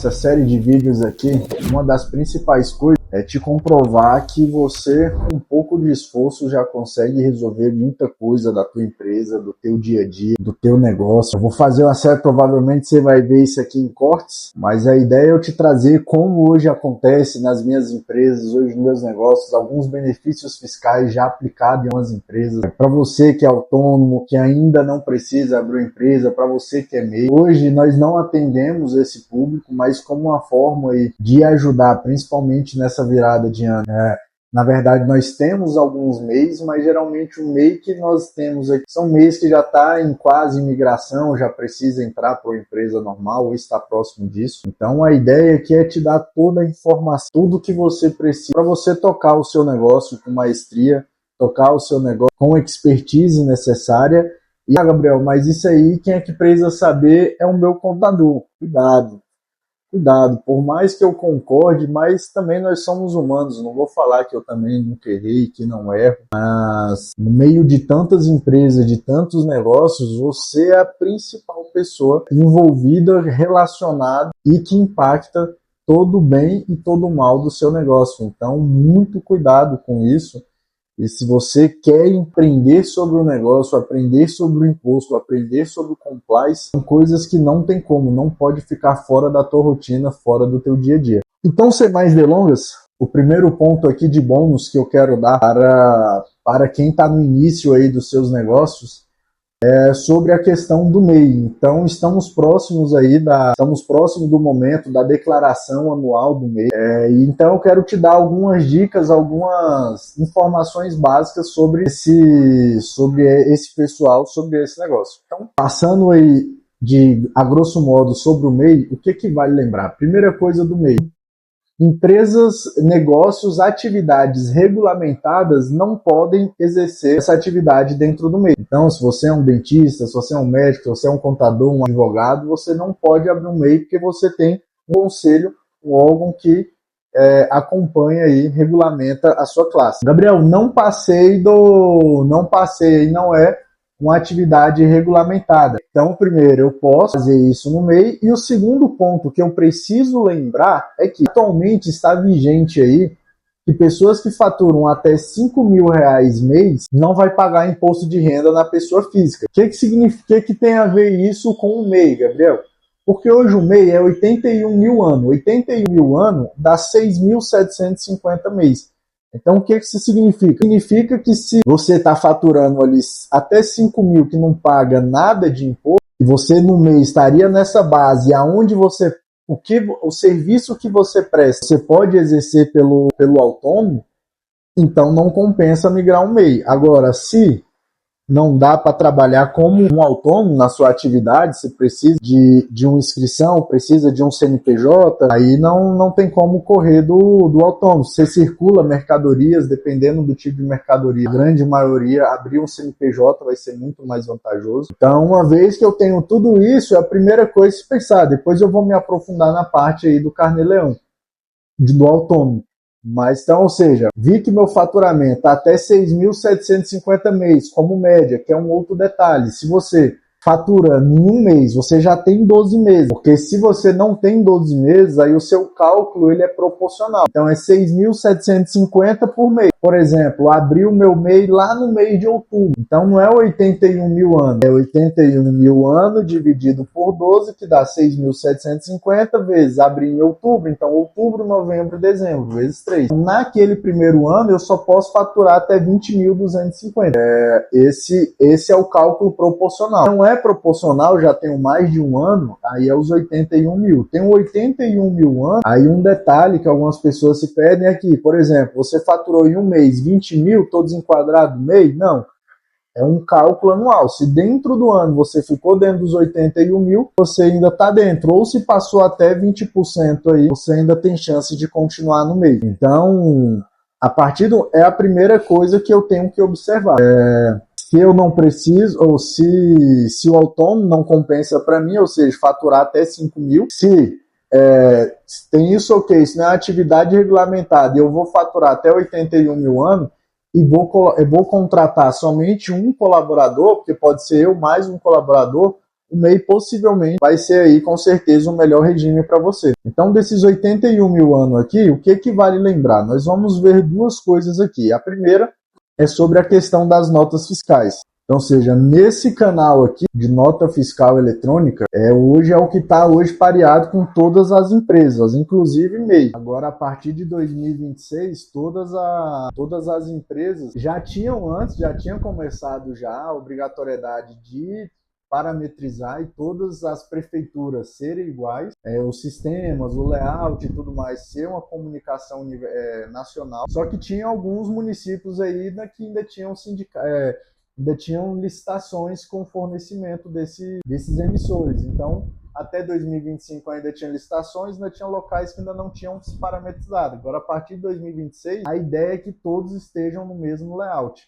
Essa série de vídeos aqui, uma das principais coisas é te comprovar que você, com um pouco de esforço, já consegue resolver muita coisa da tua empresa, do teu dia a dia, do teu negócio. Eu vou fazer uma série, provavelmente você vai ver isso aqui em cortes, mas a ideia é eu te trazer como hoje acontece nas minhas empresas, hoje nos meus negócios, alguns benefícios fiscais já aplicados em algumas empresas. Para você que é autônomo, que ainda não precisa abrir uma empresa, para você que é MEI. Hoje nós não atendemos esse público, mas como uma forma aí de ajudar, principalmente nessa virada de ano. Na verdade, nós temos alguns MEIs, mas geralmente o MEI que nós temos aqui são MEIs que já está em quase imigração, já precisa entrar para uma empresa normal ou está próximo disso. Então a ideia aqui é te dar toda a informação, tudo que você precisa para você tocar o seu negócio com maestria, tocar o seu negócio com a expertise necessária. E, Gabriel, mas isso aí, quem é que precisa saber é o meu contador. Cuidado, por mais que eu concorde, mas também nós somos humanos, não vou falar que eu também nunca errei, que não erro, mas no meio de tantas empresas, de tantos negócios, você é a principal pessoa envolvida, relacionada e que impacta todo o bem e todo o mal do seu negócio. Então, muito cuidado com isso. E se você quer empreender sobre o negócio, aprender sobre o imposto, aprender sobre o compliance, são coisas que não tem como, não pode ficar fora da tua rotina, fora do teu dia a dia. Então, sem mais delongas, o primeiro ponto aqui de bônus que eu quero dar para quem está no início aí dos seus negócios é sobre a questão do MEI. Então, estamos próximos do momento da declaração anual do MEI. Então, eu quero te dar algumas dicas, algumas informações básicas sobre esse pessoal, sobre esse negócio. Então, passando aí a grosso modo sobre o MEI, o que vale lembrar? Primeira coisa do MEI. Empresas, negócios, atividades regulamentadas não podem exercer essa atividade dentro do MEI. Então, se você é um dentista, se você é um médico, se você é um contador, um advogado, você não pode abrir um MEI porque você tem um conselho, um órgão que acompanha e regulamenta a sua classe. Gabriel, não é uma atividade regulamentada. Então, primeiro, eu posso fazer isso no MEI. E o segundo ponto que eu preciso lembrar é que atualmente está vigente aí que pessoas que faturam até R$5.000 mês não vai pagar imposto de renda na pessoa física. O que significa que tem a ver isso com o MEI, Gabriel? Porque hoje o MEI é 81 mil ano. 81 mil ano dá 6.750 mês. Então, o que isso significa? Significa que se você está faturando ali até 5 mil que não paga nada de imposto, e você no mês estaria nessa base, aonde o serviço que você presta, você pode exercer pelo autônomo, então não compensa migrar um MEI. Agora, se não dá para trabalhar como um autônomo na sua atividade, você precisa de uma inscrição, precisa de um CNPJ, aí não tem como correr do autônomo. Você circula mercadorias, dependendo do tipo de mercadoria, a grande maioria, abrir um CNPJ vai ser muito mais vantajoso. Então, uma vez que eu tenho tudo isso, é a primeira coisa a se pensar. Depois eu vou me aprofundar na parte aí do carnê-leão, do autônomo. Mas então, ou seja, vi que meu faturamento está até 6.750 mês, como média, que é um outro detalhe. Se você fatura em um mês, você já tem 12 meses. Porque se você não tem 12 meses, aí o seu cálculo ele é proporcional. Então é 6.750 por mês. Por exemplo, abri o meu MEI lá no mês de outubro. Então não é 81 mil anos. É 81 mil anos dividido por 12, que dá 6.750 vezes. Abri em outubro, então outubro, novembro, dezembro, vezes 3. Naquele primeiro ano, eu só posso faturar até 20.250. Esse é o cálculo proporcional. Não é proporcional, já tenho mais de um ano, aí é os 81 mil. Tem 81 mil anos, aí um detalhe que algumas pessoas se pedem aqui, por exemplo, você faturou em um mês 20 mil, todos enquadrados no mês? Não. É um cálculo anual. Se dentro do ano você ficou dentro dos 81 mil, você ainda está dentro. Ou se passou até 20% aí, você ainda tem chance de continuar no mês. Então, é a primeira coisa que eu tenho que observar. Se eu não preciso, ou se o autônomo não compensa para mim, ou seja, faturar até 5 mil, se tem isso, ok, se não é atividade regulamentada, eu vou faturar até 81 mil anos, e vou contratar somente um colaborador, porque pode ser eu mais um colaborador, o MEI possivelmente vai ser aí com certeza o melhor regime para você. Então, desses 81 mil anos aqui, o que vale lembrar? Nós vamos ver duas coisas aqui. A primeira é sobre a questão das notas fiscais. Então, ou seja, nesse canal aqui de nota fiscal eletrônica, hoje é o que está hoje pareado com todas as empresas, inclusive MEI. Agora, a partir de 2026, todas as empresas já tinham começado já a obrigatoriedade de parametrizar e todas as prefeituras serem iguais, os sistemas, o layout e tudo mais ser uma comunicação nacional. Só que tinha alguns municípios aí que ainda tinham licitações com fornecimento desses emissores. Então, até 2025 ainda tinha licitações, ainda tinha locais que ainda não tinham se parametrizado. Agora, a partir de 2026, a ideia é que todos estejam no mesmo layout.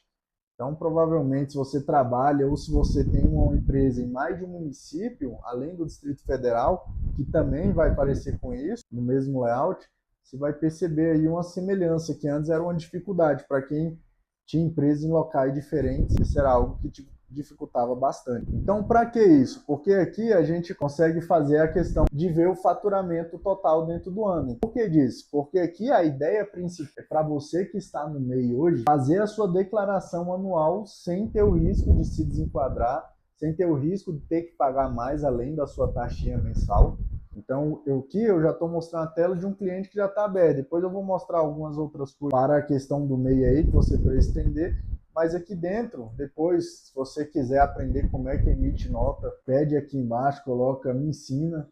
Então, provavelmente, se você trabalha ou se você tem uma empresa em mais de um município, além do Distrito Federal, que também vai parecer com isso, no mesmo layout, você vai perceber aí uma semelhança, que antes era uma dificuldade para quem tinha empresas em locais diferentes, isso era algo que dificultava bastante. Então, para que isso? Porque aqui a gente consegue fazer a questão de ver o faturamento total dentro do ano. Por que disso? Porque aqui a ideia principal é para você que está no meio hoje, fazer a sua declaração anual sem ter o risco de se desenquadrar, sem ter o risco de ter que pagar mais além da sua taxinha mensal. Então, eu já estou mostrando a tela de um cliente que já está aberto. Depois eu vou mostrar algumas outras coisas para a questão do MEI aí, que você precisa entender. Mas aqui dentro, depois, se você quiser aprender como é que emite nota, pede aqui embaixo, coloca me ensina,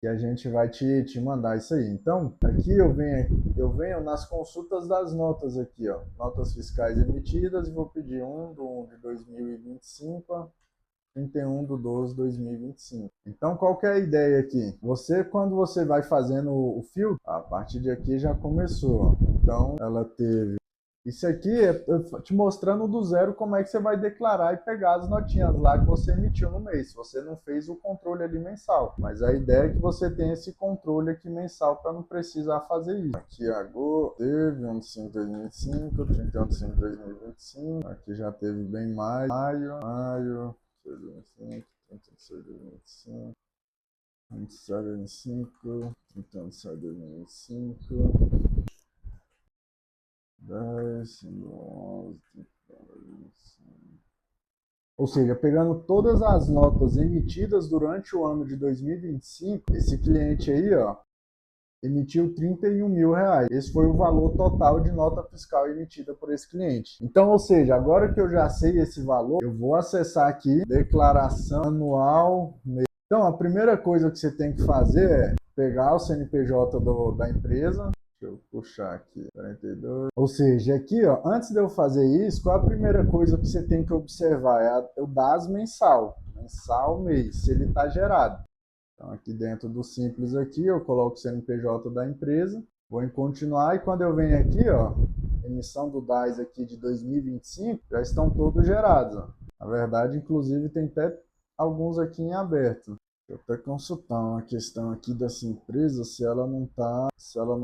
que a gente vai te mandar isso aí. Então, aqui eu venho nas consultas das notas aqui, ó, notas fiscais emitidas, e vou pedir um de 2025, 31/12/2025. Então, qual que é a ideia aqui? Quando você vai fazendo o filtro, a partir de aqui já começou. Então, ela teve... Isso aqui é te mostrando do zero como é que você vai declarar e pegar as notinhas lá que você emitiu no mês. Se você não fez o controle ali mensal. Mas a ideia é que você tenha esse controle aqui mensal para não precisar fazer isso. Aqui agora teve 1/5/2025, 31/5/2025. Aqui já teve bem mais. Maio, 2025, 36/2025, 27/2025, 37/2025, 10, 11, 2025. Ou seja, pegando todas as notas emitidas durante o ano de 2025, esse cliente aí, ó, emitiu 31 mil reais. Esse foi o valor total de nota fiscal emitida por esse cliente. Então, ou seja, agora que eu já sei esse valor, eu vou acessar aqui, declaração anual. Então, a primeira coisa que você tem que fazer é pegar o CNPJ da empresa. Deixa eu puxar aqui, 42. Ou seja, aqui, ó, antes de eu fazer isso, qual a primeira coisa que você tem que observar? É o DAS mensal. Mensal, mês, se ele está gerado. Então, aqui dentro do simples aqui, eu coloco o CNPJ da empresa, vou em continuar e quando eu venho aqui, ó, emissão do DAS aqui de 2025, já estão todos gerados. Ó. Na verdade, inclusive, tem até alguns aqui em aberto. Deixa eu até consultar uma questão aqui dessa empresa, se ela não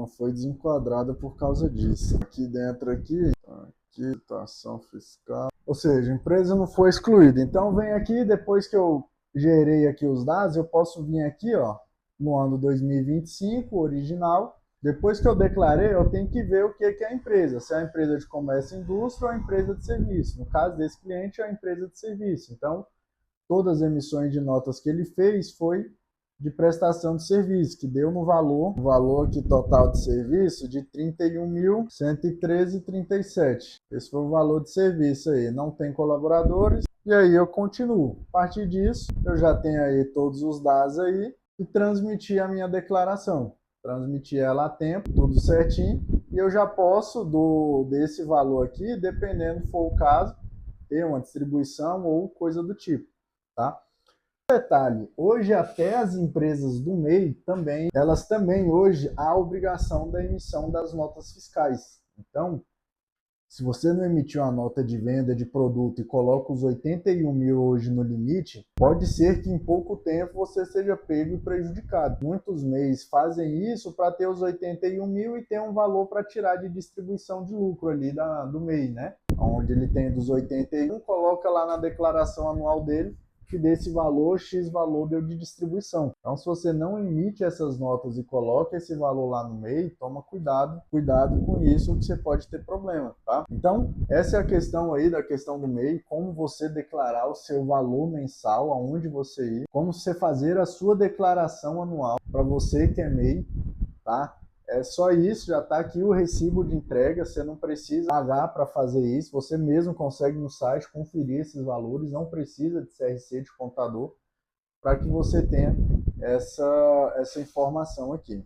foi desenquadrada por causa disso. Aqui dentro aqui, situação fiscal. Ou seja, a empresa não foi excluída. Então, vem aqui, depois que eu gerei aqui os dados, eu posso vir aqui, ó, no ano 2025, original. Depois que eu declarei, eu tenho que ver o que é a empresa. Se é a empresa de comércio e indústria ou a empresa de serviço. No caso desse cliente, é a empresa de serviço. Então, todas as emissões de notas que ele fez foi de prestação de serviço, que deu no valor aqui total de serviço de 31.113,37. Esse foi o valor de serviço aí. Não tem colaboradores. E aí eu continuo. A partir disso, eu já tenho aí todos os dados aí e transmiti a minha declaração. Transmiti ela a tempo, tudo certinho. E eu já posso, desse valor aqui, dependendo for o caso, ter uma distribuição ou coisa do tipo, tá? Detalhe, hoje até as empresas do MEI também, elas também hoje há a obrigação da emissão das notas fiscais. Então, se você não emitiu uma nota de venda de produto e coloca os 81 mil hoje no limite, pode ser que em pouco tempo você seja pego e prejudicado. Muitos MEIs fazem isso para ter os 81 mil e ter um valor para tirar de distribuição de lucro ali do MEI, né? Onde ele tem dos 81, coloca lá na declaração anual dele que desse valor, X valor deu de distribuição. Então, se você não emite essas notas e coloca esse valor lá no MEI, toma cuidado com isso, que você pode ter problema, tá? Então, essa é a questão aí da questão do MEI, como você declarar o seu valor mensal, aonde você ir, como você fazer a sua declaração anual para você que é MEI, tá? É só isso, já está aqui o recibo de entrega, você não precisa pagar para fazer isso, você mesmo consegue no site conferir esses valores, não precisa de CRC de contador para que você tenha essa informação aqui.